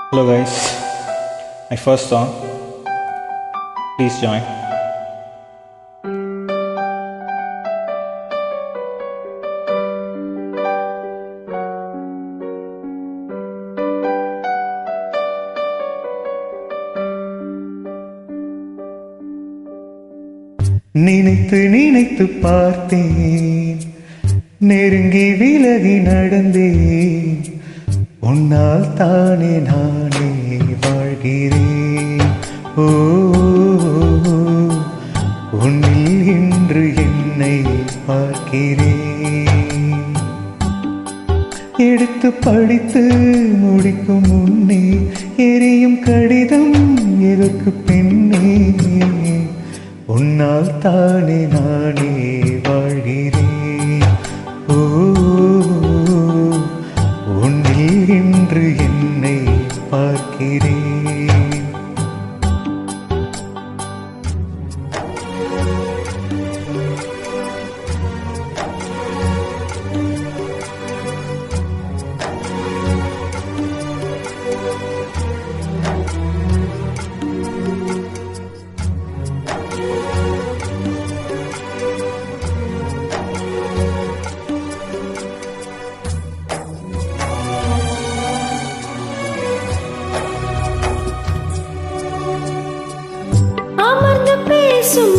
Hello guys, my first song. Please join. நினைத்து நினைத்து பார்த்தேன், நெருங்கி விலகி நடந்தேன். உன்னால் தானே நானே வாழ்கிறேன். ஓ, உன்னில் இன்று என்னை பார்க்கிறேன். எடுத்து படித்து முடிக்கும் முன்னே எரியும் கடிதம் எதற்கு பெண்ணே? உன்னால் தானே நானே வாழ்கிறேன். ஓ, உன்னில் இன்று என்னை பார்க்கிறேன்.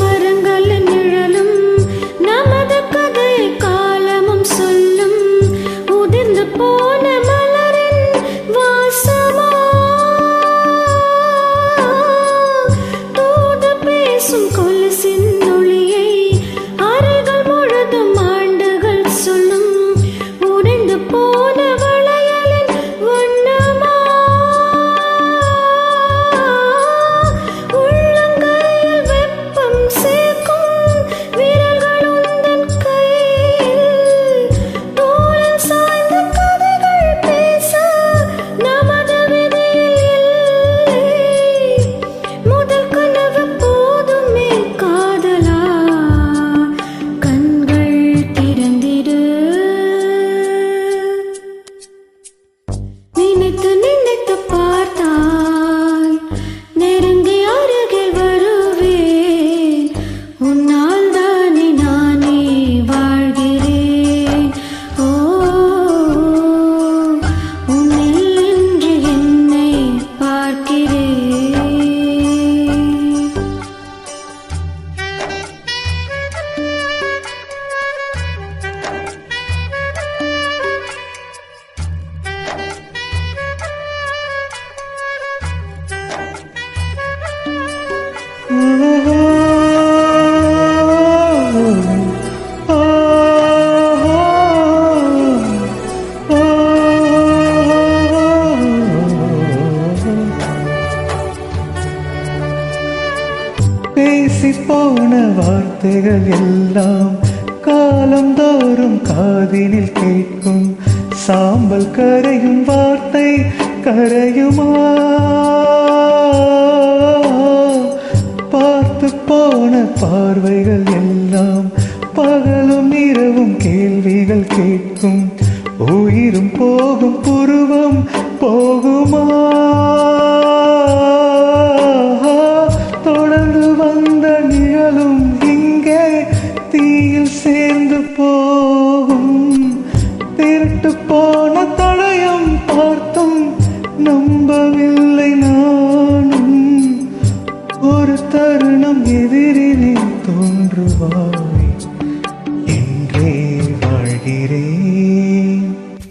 மரங்களின் நிழலும் நமது கதை காலமும் சொல்லும். உதிர்ந்து போன மலரின் வாசமா தூது பேசும் கொலுசின் ஒளியை அறைகள் முழுதும் ஆண்டுகள் சொல்லும். உடைந்து போன வளையலின் வண்ணமா பேசி போன வார்த்தைகள் எல்லாம் காலந்தோறும் காதினில் கேட்கும். சாம்பல் கரையும் வார்த்தை கரையுமா? பார்த்து போன பார்வைகள் எல்லாம் பகலும் இரவும் கேள்விகள் கேட்கும். உயிரும் போகும் புருவம் போகுமா? தொடர்ந்து வந்த நிழலும் இங்கே தீயில் சேர்ந்து போகும். திருட்டு போன தடயம் பார்த்தும் நம்பவில்லை நானும். ஒரு தருணம் எதிரிலே தோன்றுவார்.